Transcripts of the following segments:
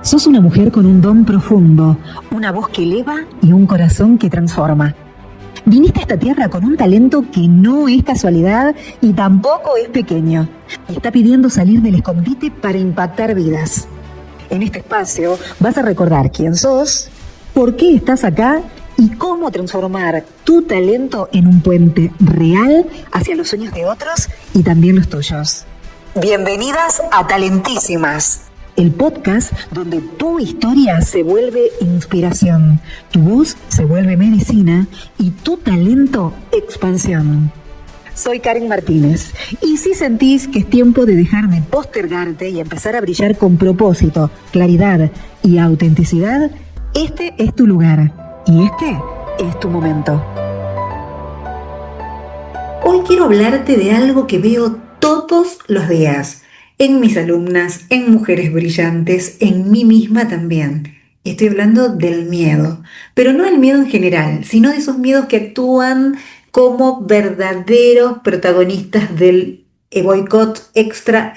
Sos una mujer con un don profundo, una voz que eleva y un corazón que transforma. Viniste a esta tierra con un talento que no es casualidad y tampoco es pequeño. Está pidiendo salir del escondite para impactar vidas. En este espacio vas a recordar quién sos, por qué estás acá y cómo transformar tu talento en un puente real hacia los sueños de otros y también los tuyos. Bienvenidas a Talentísimas, el podcast donde tu historia se vuelve inspiración, tu voz se vuelve medicina y tu talento expansión. Soy Karen Martínez y si sentís que es tiempo de dejar de postergarte y empezar a brillar con propósito, claridad y autenticidad, este es tu lugar y este es tu momento. Hoy quiero hablarte de algo que veo todos los días, en mis alumnas, en mujeres brillantes, en mí misma también. Estoy hablando del miedo, pero no el miedo en general, sino de esos miedos que actúan como verdaderos protagonistas del boicot extra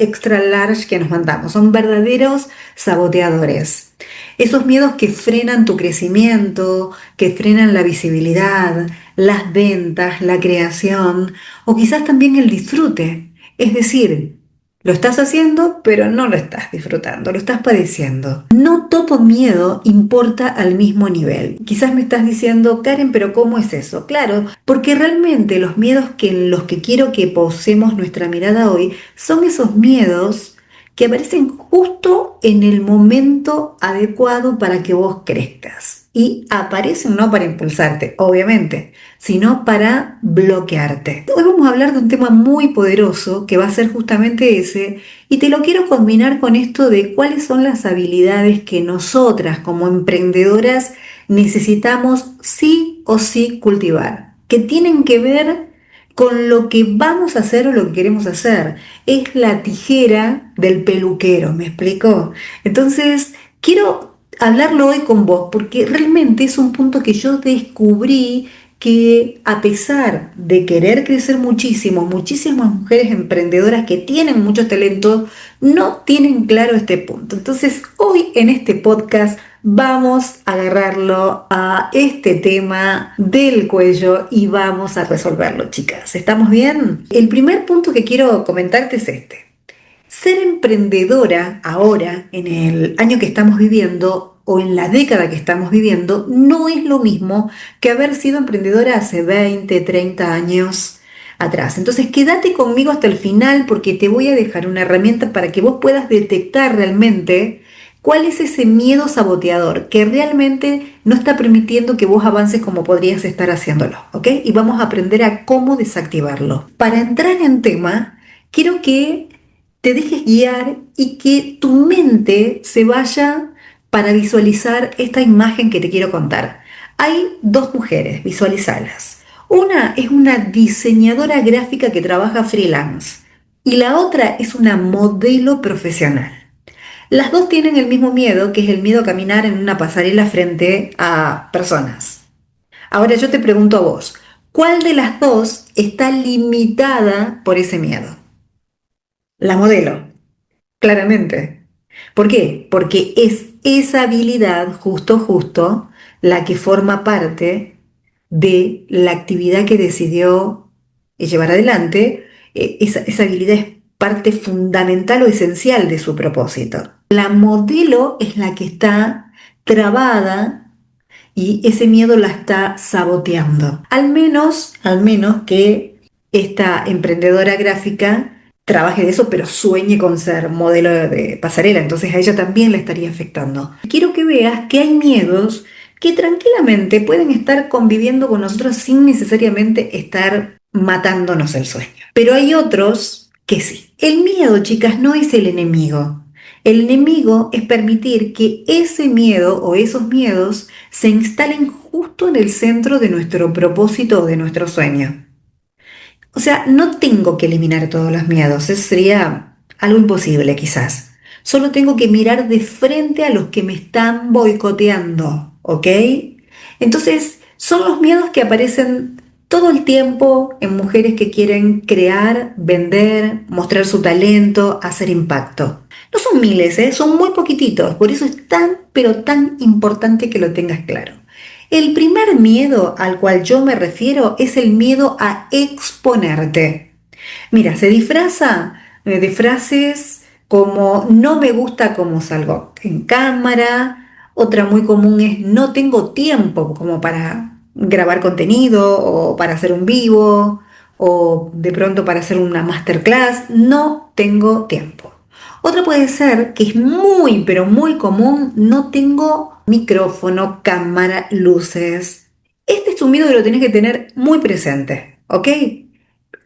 large que nos mandamos. Son verdaderos saboteadores. Esos miedos que frenan tu crecimiento, que frenan la visibilidad, las ventas, la creación o quizás también el disfrute. Es decir, lo estás haciendo, pero no lo estás disfrutando, lo estás padeciendo. No todo miedo importa al mismo nivel. Quizás me estás diciendo, Karen, pero ¿cómo es eso? Claro, porque realmente los miedos en los que quiero que posemos nuestra mirada hoy son esos miedos que aparecen justo en el momento adecuado para que vos crezcas. Y aparecen no para impulsarte, obviamente, sino para bloquearte. Hoy vamos a hablar de un tema muy poderoso que va a ser justamente ese, y te lo quiero combinar con esto de cuáles son las habilidades que nosotras como emprendedoras necesitamos sí o sí cultivar, que tienen que ver con lo que vamos a hacer o lo que queremos hacer. Es la tijera del peluquero, ¿me explico? Entonces, quiero hablarlo hoy con vos porque realmente es un punto que yo descubrí que a pesar de querer crecer muchísimo, muchísimas mujeres emprendedoras que tienen mucho talento no tienen claro este punto. Entonces, hoy en este podcast vamos a agarrarlo a este tema del cuello y vamos a resolverlo, chicas. ¿Estamos bien? El primer punto que quiero comentarte es este. Ser emprendedora ahora, en el año que estamos viviendo o en la década que estamos viviendo, no es lo mismo que haber sido emprendedora hace 20, 30 años atrás. Entonces quédate conmigo hasta el final porque te voy a dejar una herramienta para que vos puedas detectar realmente cuál es ese miedo saboteador que realmente no está permitiendo que vos avances como podrías estar haciéndolo, ¿ok? Y vamos a aprender a cómo desactivarlo. Para entrar en tema, quiero que te dejes guiar y que tu mente se vaya para visualizar esta imagen que te quiero contar. Hay dos mujeres, visualizalas. Una es una diseñadora gráfica que trabaja freelance y la otra es una modelo profesional. Las dos tienen el mismo miedo, que es el miedo a caminar en una pasarela frente a personas. Ahora yo te pregunto a vos, ¿cuál de las dos está limitada por ese miedo? La modelo, claramente. ¿Por qué? Porque es esa habilidad, justo, la que forma parte de la actividad que decidió llevar adelante. Esa habilidad es parte fundamental o esencial de su propósito. La modelo es la que está trabada y ese miedo la está saboteando. Al menos que esta emprendedora gráfica trabaje de eso, pero sueñe con ser modelo de pasarela, entonces a ella también le estaría afectando. Quiero que veas que hay miedos que tranquilamente pueden estar conviviendo con nosotros sin necesariamente estar matándonos el sueño. Pero hay otros que sí. El miedo, chicas, no es el enemigo. El enemigo es permitir que ese miedo o esos miedos se instalen justo en el centro de nuestro propósito o de nuestro sueño. O sea, no tengo que eliminar todos los miedos, eso sería algo imposible quizás. Solo tengo que mirar de frente a los que me están boicoteando, ¿ok? Entonces, son los miedos que aparecen todo el tiempo en mujeres que quieren crear, vender, mostrar su talento, hacer impacto. No son miles, ¿eh? Son muy poquititos, por eso es tan, pero tan importante que lo tengas claro. El primer miedo al cual yo me refiero es el miedo a exponerte. Mira, se disfraza de frases como no me gusta cómo salgo en cámara, otra muy común es no tengo tiempo como para grabar contenido o para hacer un vivo o de pronto para hacer una masterclass, no tengo tiempo. Otra puede ser que es muy, pero muy común, no tengo micrófono, cámara, luces. Este es un miedo que lo tenés que tener muy presente, ¿ok?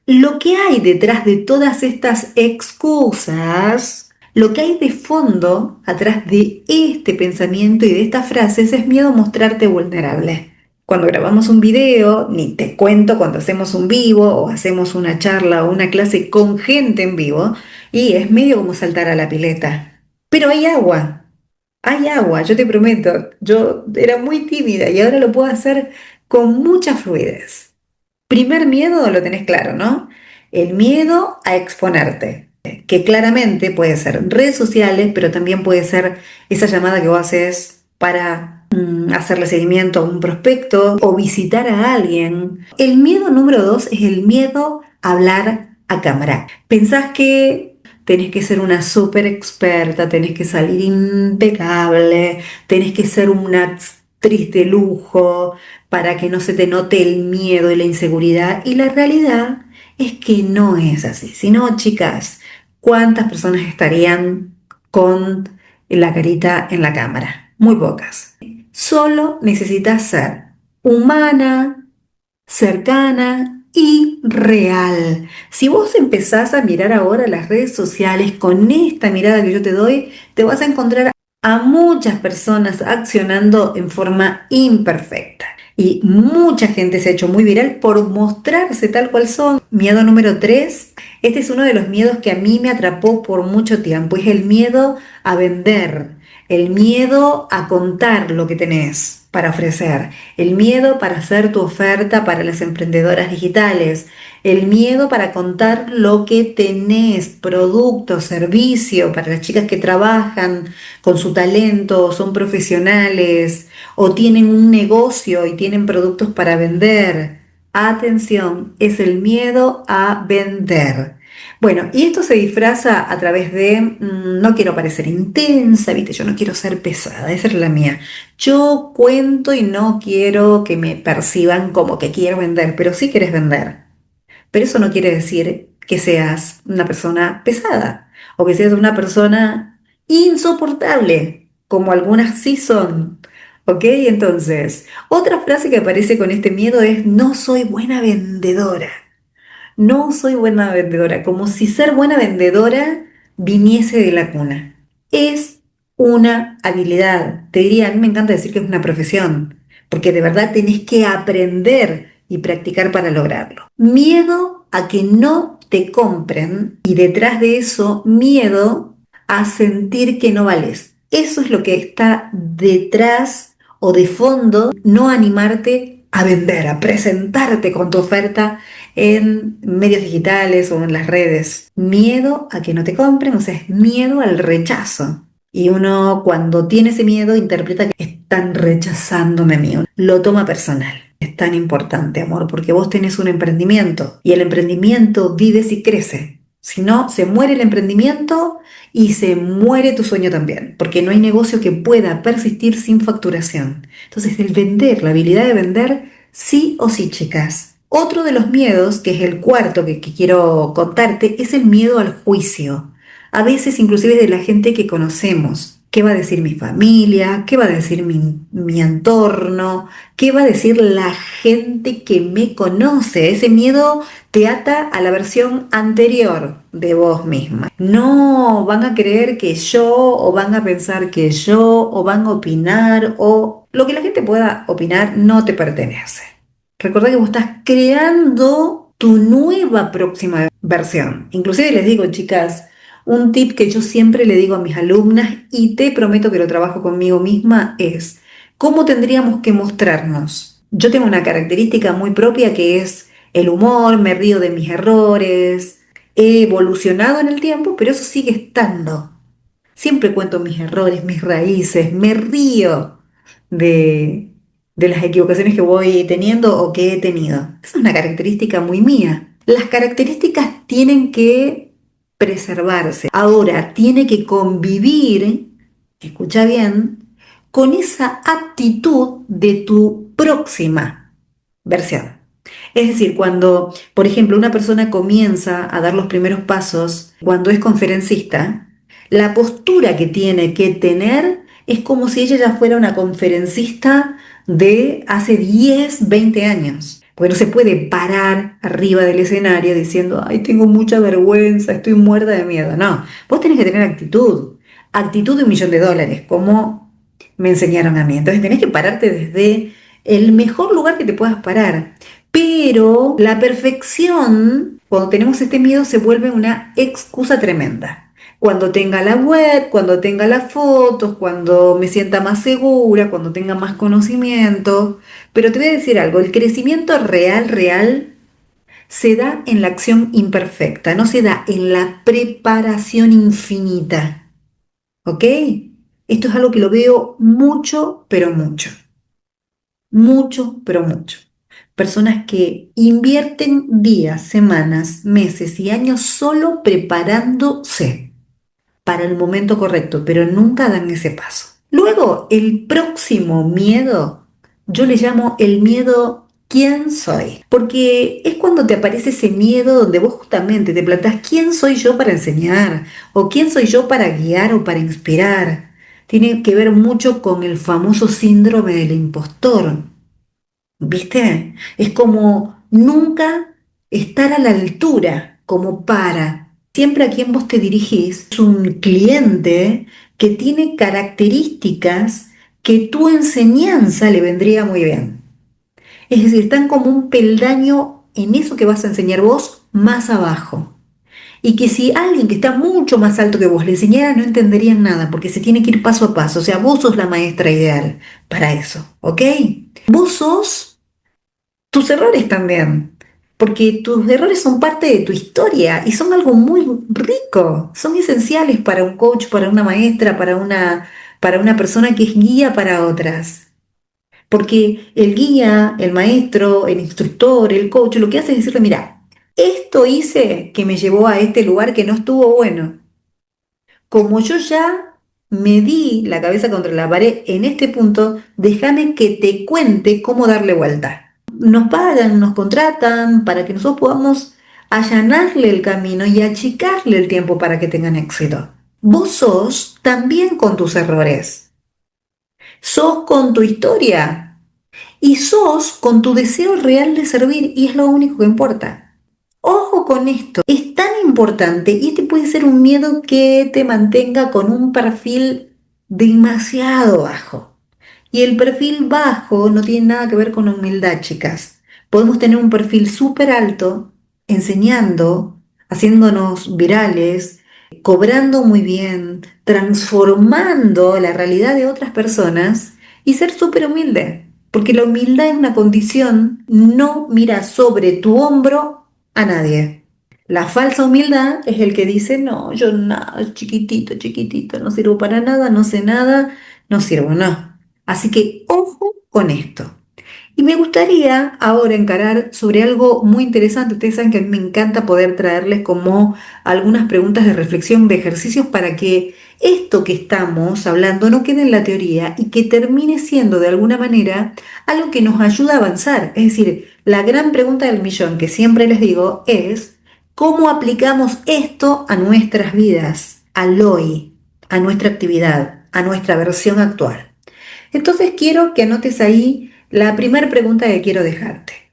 Lo que hay detrás de todas estas excusas, lo que hay de fondo, atrás de este pensamiento y de estas frases, es miedo a mostrarte vulnerable. Cuando grabamos un video, ni te cuento cuando hacemos un vivo o hacemos una charla o una clase con gente en vivo, y es medio como saltar a la pileta. Pero hay agua, yo te prometo. Yo era muy tímida y ahora lo puedo hacer con mucha fluidez. Primer miedo lo tenés claro, ¿no? El miedo a exponerte, que claramente puede ser redes sociales, pero también puede ser esa llamada que vos haces para hacerle seguimiento a un prospecto o visitar a alguien. El miedo número dos es el miedo a hablar a cámara. Pensás que tenés que ser una súper experta, tenés que salir impecable, tenés que ser una actriz de lujo para que no se te note el miedo y la inseguridad. Y la realidad es que no es así. Si no, chicas, ¿cuántas personas estarían con la carita en la cámara? Muy pocas. Solo necesitas ser humana, cercana y real. Si vos empezás a mirar ahora las redes sociales con esta mirada que yo te doy, te vas a encontrar a muchas personas accionando en forma imperfecta. Y mucha gente se ha hecho muy viral por mostrarse tal cual son. Miedo número 3. Este es uno de los miedos que a mí me atrapó por mucho tiempo. Es el miedo a vender, el miedo a contar lo que tenés para ofrecer, el miedo para hacer tu oferta para las emprendedoras digitales, el miedo para contar lo que tenés, producto, servicio, para las chicas que trabajan con su talento, son profesionales o tienen un negocio y tienen productos para vender. Atención, es el miedo a vender. Bueno, y esto se disfraza a través de, no quiero parecer intensa, ¿viste? Yo no quiero ser pesada, esa es la mía. Yo cuento y no quiero que me perciban como que quiero vender, pero sí quieres vender. Pero eso no quiere decir que seas una persona pesada o que seas una persona insoportable, como algunas sí son. ¿Ok? Entonces, otra frase que aparece con este miedo es no soy buena vendedora. No soy buena vendedora, como si ser buena vendedora viniese de la cuna. Es una habilidad. Te diría, a mí me encanta decir que es una profesión, porque de verdad tenés que aprender y practicar para lograrlo. Miedo a que no te compren y detrás de eso, miedo a sentir que no vales. Eso es lo que está detrás o de fondo, no animarte a vender, a presentarte con tu oferta en medios digitales o en las redes. Miedo a que no te compren, o sea, es miedo al rechazo. Y uno cuando tiene ese miedo interpreta que están rechazándome a mí. Lo toma personal. Es tan importante, amor, porque vos tenés un emprendimiento y el emprendimiento vive si crece. Si no, se muere el emprendimiento y se muere tu sueño también, porque no hay negocio que pueda persistir sin facturación. Entonces, el vender, la habilidad de vender, sí o sí, chicas. Otro de los miedos, que es el cuarto que quiero contarte, es el miedo al juicio. A veces inclusive de la gente que conocemos. ¿Qué va a decir mi familia? ¿Qué va a decir mi entorno? ¿Qué va a decir la gente que me conoce? Ese miedo te ata a la versión anterior de vos misma. No van a creer que yo, o van a pensar que yo, o van a opinar, o lo que la gente pueda opinar no te pertenece. Recuerda que vos estás creando tu nueva próxima versión. Inclusive les digo, chicas, un tip que yo siempre le digo a mis alumnas y te prometo que lo trabajo conmigo misma es cómo tendríamos que mostrarnos. Yo tengo una característica muy propia que es el humor, me río de mis errores, he evolucionado en el tiempo, pero eso sigue estando. Siempre cuento mis errores, mis raíces, me río de, de las equivocaciones que voy teniendo o que he tenido. Esa es una característica muy mía. Las características tienen que preservarse. Ahora, tiene que convivir, escucha bien, con esa actitud de tu próxima versión. Es decir, cuando, por ejemplo, una persona comienza a dar los primeros pasos, cuando es conferencista, la postura que tiene que tener es como si ella ya fuera una conferencista de hace 10, 20 años. Porque no se puede parar arriba del escenario diciendo, ay, tengo mucha vergüenza, estoy muerta de miedo. No, vos tenés que tener actitud, actitud de $1.000.000, como me enseñaron a mí. Entonces tenés que pararte desde el mejor lugar que te puedas parar. Pero la perfección, cuando tenemos este miedo, se vuelve una excusa tremenda. Cuando tenga la web, cuando tenga las fotos, cuando me sienta más segura, cuando tenga más conocimiento. Pero te voy a decir algo, el crecimiento real, real, se da en la acción imperfecta, no se da en la preparación infinita. ¿Ok? Esto es algo que lo veo mucho, pero mucho. Mucho, pero mucho. Personas que invierten días, semanas, meses y años solo preparándose para el momento correcto, pero nunca dan ese paso. Luego, el próximo miedo, yo le llamo el miedo ¿quién soy? Porque es cuando te aparece ese miedo donde vos justamente te planteás ¿quién soy yo para enseñar? ¿O quién soy yo para guiar o para inspirar? Tiene que ver mucho con el famoso síndrome del impostor. ¿Viste? Es como nunca estar a la altura, como para. Siempre a quien vos te dirigís es un cliente que tiene características que tu enseñanza le vendría muy bien. Es decir, están como un peldaño en eso que vas a enseñar vos más abajo. Y que si alguien que está mucho más alto que vos le enseñara, no entenderían nada, porque se tiene que ir paso a paso. O sea, vos sos la maestra ideal para eso, ¿ok? Vos sos tus errores también, porque tus errores son parte de tu historia y son algo muy rico, son esenciales para un coach, para una maestra, para una persona que es guía para otras. Porque el guía, el maestro, el instructor, el coach, lo que hace es decirle, mira, esto hice que me llevó a este lugar que no estuvo bueno. Como yo ya me di la cabeza contra la pared en este punto, déjame que te cuente cómo darle vuelta. Nos pagan, nos contratan para que nosotros podamos allanarle el camino y achicarle el tiempo para que tengan éxito. Vos sos también con tus errores, sos con tu historia y sos con tu deseo real de servir y es lo único que importa. Ojo con esto, es tan importante y este puede ser un miedo que te mantenga con un perfil demasiado bajo. Y el perfil bajo no tiene nada que ver con humildad, chicas. Podemos tener un perfil súper alto, enseñando, haciéndonos virales, cobrando muy bien, transformando la realidad de otras personas y ser súper humilde. Porque la humildad es una condición, no mira sobre tu hombro a nadie. La falsa humildad es el que dice, no, yo nada, chiquitito, chiquitito, no sirvo para nada, no sé nada, no sirvo, no. Así que ojo con esto. Y me gustaría ahora encarar sobre algo muy interesante. Ustedes saben que a mí me encanta poder traerles como algunas preguntas de reflexión, de ejercicios para que esto que estamos hablando no quede en la teoría y que termine siendo de alguna manera algo que nos ayuda a avanzar. Es decir, la gran pregunta del millón que siempre les digo es, ¿cómo aplicamos esto a nuestras vidas, al hoy, a nuestra actividad, a nuestra versión actual? Entonces quiero que anotes ahí la primera pregunta que quiero dejarte.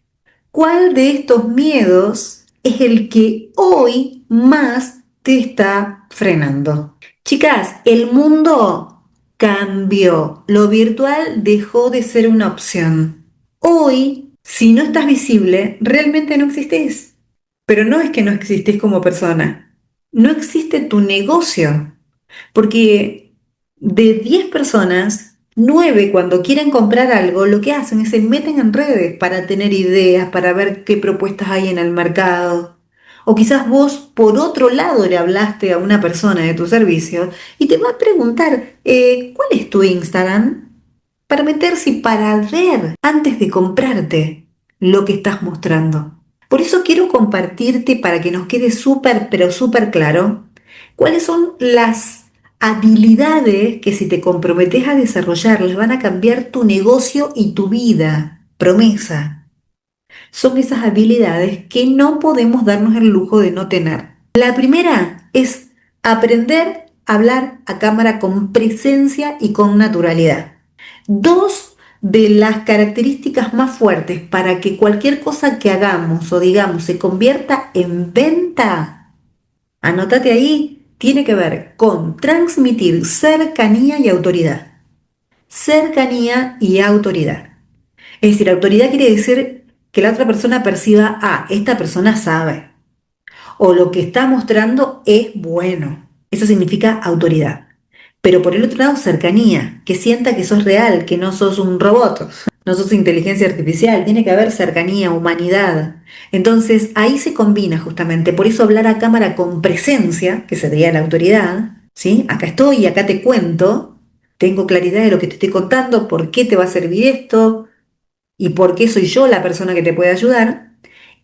¿Cuál de estos miedos es el que hoy más te está frenando? Chicas, el mundo cambió. Lo virtual dejó de ser una opción. Hoy, si no estás visible, realmente no existís. Pero no es que no existís como persona. No existe tu negocio. Porque de 10 personas, 9 cuando quieren comprar algo, lo que hacen es se meten en redes para tener ideas, para ver qué propuestas hay en el mercado. O quizás vos por otro lado le hablaste a una persona de tu servicio y te va a preguntar, ¿cuál es tu Instagram? Para meterse y para ver antes de comprarte lo que estás mostrando. Por eso quiero compartirte para que nos quede súper, pero súper claro cuáles son las habilidades que si te comprometes a desarrollarlas van a cambiar tu negocio y tu vida. Promesa. Son esas habilidades que no podemos darnos el lujo de no tener. La primera es aprender a hablar a cámara con presencia y con naturalidad. Dos de las características más fuertes para que cualquier cosa que hagamos o digamos se convierta en venta, anótate ahí, tiene que ver con transmitir cercanía y autoridad. Cercanía y autoridad. Es decir, autoridad quiere decir que la otra persona perciba, esta persona sabe, o lo que está mostrando es bueno. Eso significa autoridad. Pero por el otro lado, cercanía, que sienta que sos real, que no sos un robot, no sos inteligencia artificial, tiene que haber cercanía, humanidad. Entonces ahí se combina justamente, por eso hablar a cámara con presencia, que sería la autoridad, ¿sí? Acá estoy, acá te cuento, tengo claridad de lo que te estoy contando, por qué te va a servir esto y por qué soy yo la persona que te puede ayudar.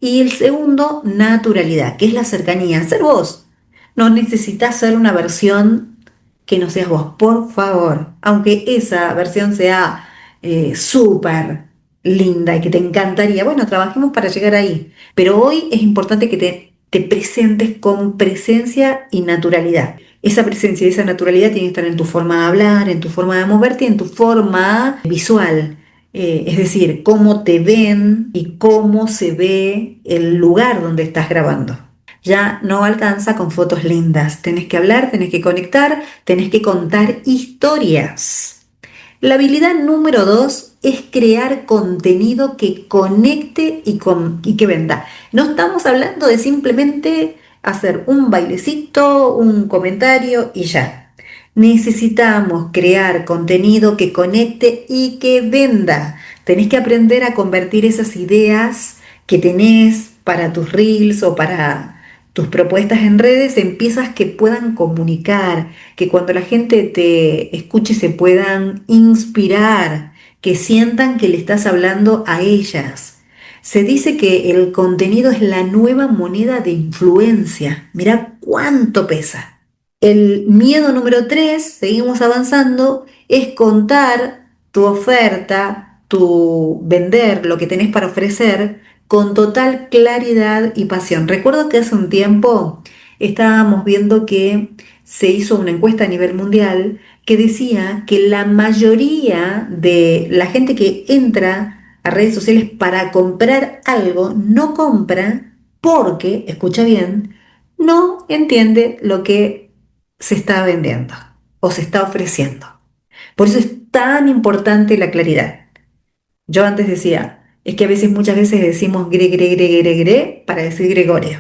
Y el segundo, naturalidad, que es la cercanía, ser vos. No necesitas ser una versión que no seas vos, por favor. Aunque esa versión sea súper linda y que te encantaría. Bueno, trabajemos para llegar ahí. Pero hoy es importante que te presentes con presencia y naturalidad. Esa presencia y esa naturalidad tiene que estar en tu forma de hablar, en tu forma de moverte y en tu forma visual. Es decir, cómo te ven y cómo se ve el lugar donde estás grabando. Ya no alcanza con fotos lindas. Tenés que hablar, tenés que conectar, tenés que contar historias. La habilidad número 2 es crear contenido que conecte y que venda. No estamos hablando de simplemente hacer un bailecito, un comentario y ya. Necesitamos crear contenido que conecte y que venda. Tenés que aprender a convertir esas ideas que tenés para tus reels o para tus propuestas en redes en piezas que puedan comunicar, que cuando la gente te escuche se puedan inspirar, que sientan que le estás hablando a ellas. Se dice que el contenido es la nueva moneda de influencia. Mirá cuánto pesa. El miedo número 3, seguimos avanzando, es contar tu oferta, tu vender lo que tenés para ofrecer con total claridad y pasión. Recuerdo que hace un tiempo estábamos viendo que se hizo una encuesta a nivel mundial que decía que la mayoría de la gente que entra a redes sociales para comprar algo no compra porque, escucha bien, no entiende lo que se está vendiendo o se está ofreciendo. Por eso es tan importante la claridad. Yo antes decía, es que a veces, muchas veces decimos gre para decir Gregorio.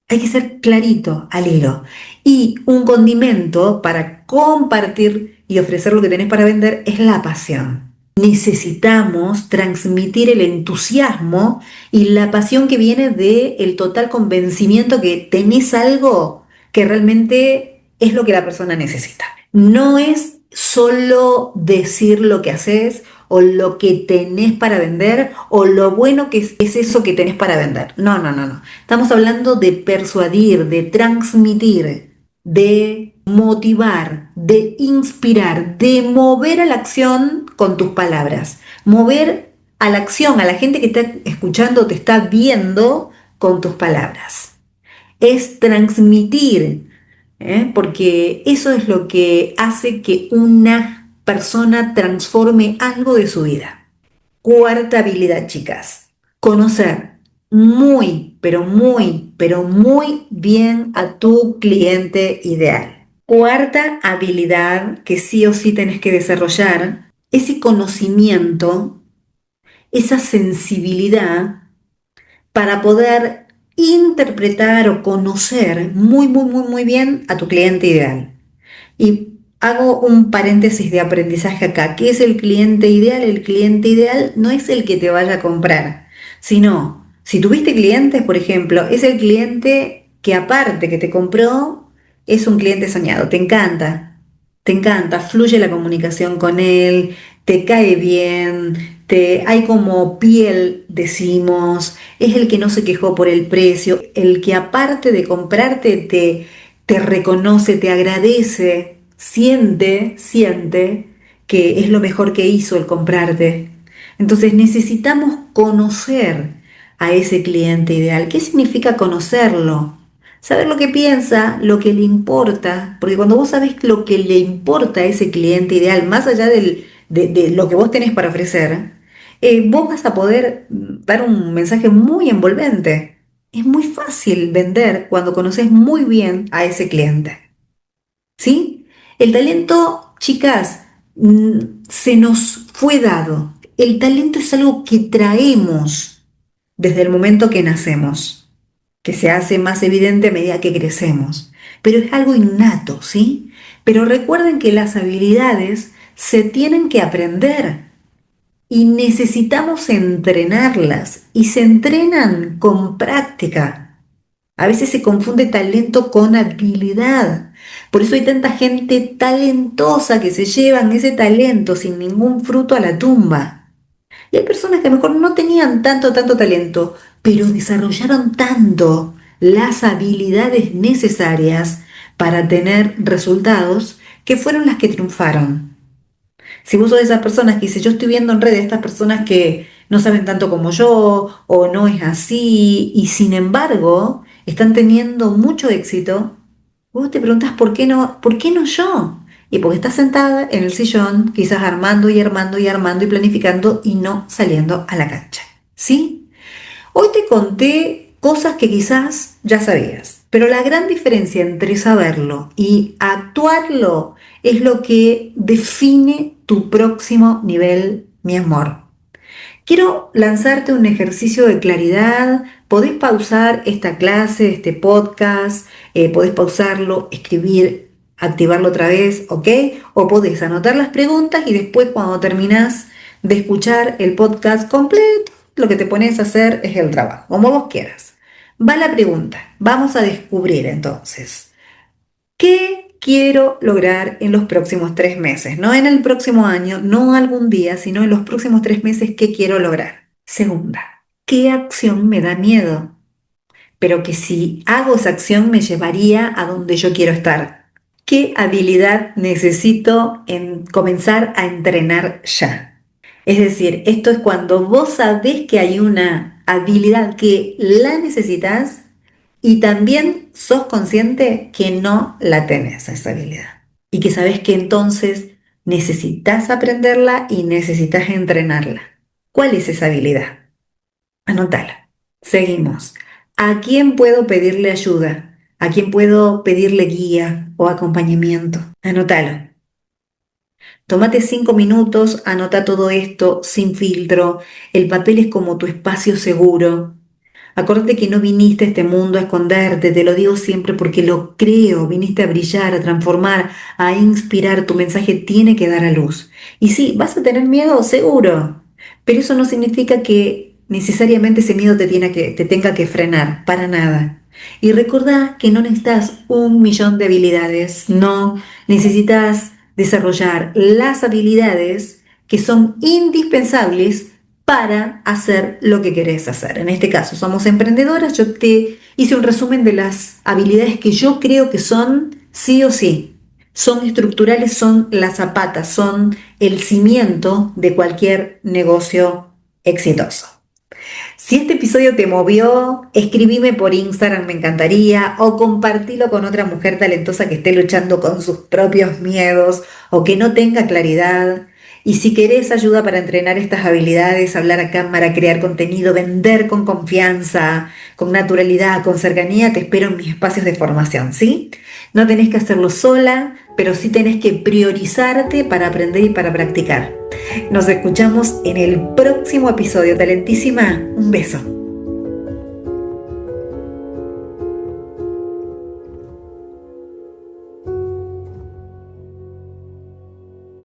Hay que ser clarito al hilo. Y un condimento para compartir y ofrecer lo que tenés para vender es la pasión. Necesitamos transmitir el entusiasmo y la pasión que viene del total convencimiento que tenés algo que realmente es lo que la persona necesita. No es solo decir lo que haces o lo que tenés para vender o lo bueno que es eso que tenés para vender. No, no, no, no. Estamos hablando de persuadir, de transmitir, de motivar, de inspirar, de mover a la acción con tus palabras. Mover a la acción, a la gente que está escuchando, te está viendo con tus palabras. Es transmitir, porque eso es lo que hace que una persona transforme algo de su vida. Cuarta habilidad, chicas, conocer muy, pero muy bien a tu cliente ideal. Cuarta habilidad que sí o sí tenés que desarrollar, ese conocimiento, esa sensibilidad para poder interpretar o conocer muy bien a tu cliente ideal. Y hago un paréntesis de aprendizaje acá. ¿Qué es el cliente ideal? El cliente ideal no es el que te vaya a comprar, sino Si tuviste clientes, por ejemplo, es el cliente que aparte que te compró, es un cliente soñado, te encanta, fluye la comunicación con él, te cae bien, hay como piel, decimos, es el que no se quejó por el precio, el que aparte de comprarte te reconoce, te agradece, siente que es lo mejor que hizo el comprarte. Entonces necesitamos conocer a ese cliente ideal. ¿Qué significa conocerlo? Saber lo que piensa, lo que le importa, porque cuando vos sabés lo que le importa a ese cliente ideal, más allá de lo que vos tenés para ofrecer, vos vas a poder dar un mensaje muy envolvente. Es muy fácil vender cuando conoces muy bien a ese cliente. ¿Sí? El talento, chicas, se nos fue dado. El talento es algo que traemos desde el momento que nacemos, que se hace más evidente a medida que crecemos, pero es algo innato, ¿sí? Pero recuerden que las habilidades se tienen que aprender y necesitamos entrenarlas y se entrenan con práctica. A veces se confunde talento con habilidad. Por eso hay tanta gente talentosa que se llevan ese talento sin ningún fruto a la tumba. Y hay personas que a lo mejor no tenían tanto talento, pero desarrollaron tanto las habilidades necesarias para tener resultados que fueron las que triunfaron. Si vos sos de esas personas que dice, yo estoy viendo en redes estas personas que no saben tanto como yo o no es así y sin embargo están teniendo mucho éxito, vos te preguntás por qué no yo? Y porque estás sentada en el sillón, quizás armando y armando y armando y planificando y no saliendo a la cancha. ¿Sí? Hoy te conté cosas que quizás ya sabías, pero la gran diferencia entre saberlo y actuarlo es lo que define tu próximo nivel, mi amor. Quiero lanzarte un ejercicio de claridad. Podés pausar esta clase, este podcast, podés pausarlo, escribir, activarlo otra vez, ¿ok? O podés anotar las preguntas y después cuando terminás de escuchar el podcast completo, lo que te pones a hacer es el trabajo, como vos quieras. Va la pregunta. Vamos a descubrir entonces. ¿Qué quiero lograr en los próximos 3 meses? No en el próximo año, no algún día, sino en los próximos 3 meses, ¿qué quiero lograr? Segunda, ¿qué acción me da miedo? Pero que si hago esa acción me llevaría a donde yo quiero estar. ¿Qué habilidad necesito en comenzar a entrenar ya? Es decir, esto es cuando vos sabés que hay una habilidad que la necesitas y también sos consciente que no la tenés esa habilidad y que sabés que entonces necesitas aprenderla y necesitas entrenarla. ¿Cuál es esa habilidad? Anótala. Seguimos. ¿A quién puedo pedirle ayuda? ¿A quién puedo pedirle guía o acompañamiento? Anótalo. Tómate 5 minutos, anota todo esto sin filtro. El papel es como tu espacio seguro. Acuérdate que no viniste a este mundo a esconderte, te lo digo siempre porque lo creo, viniste a brillar, a transformar, a inspirar, tu mensaje tiene que dar a luz. Y sí, vas a tener miedo, seguro, pero eso no significa que necesariamente ese miedo te tenga que frenar, para nada. Y recordá que no necesitas 1 millón de habilidades, no, necesitas desarrollar las habilidades que son indispensables para hacer lo que querés hacer. En este caso, somos emprendedoras. Yo te hice un resumen de las habilidades que yo creo que son sí o sí. Son estructurales, son las zapatas, son el cimiento de cualquier negocio exitoso. Si este episodio te movió, escribime por Instagram, me encantaría, o compartilo con otra mujer talentosa que esté luchando con sus propios miedos o que no tenga claridad. Y si querés ayuda para entrenar estas habilidades, hablar a cámara, crear contenido, vender con confianza, con naturalidad, con cercanía, te espero en mis espacios de formación, ¿sí? No tenés que hacerlo sola, pero sí tenés que priorizarte para aprender y para practicar. Nos escuchamos en el próximo episodio, talentísima. Un beso.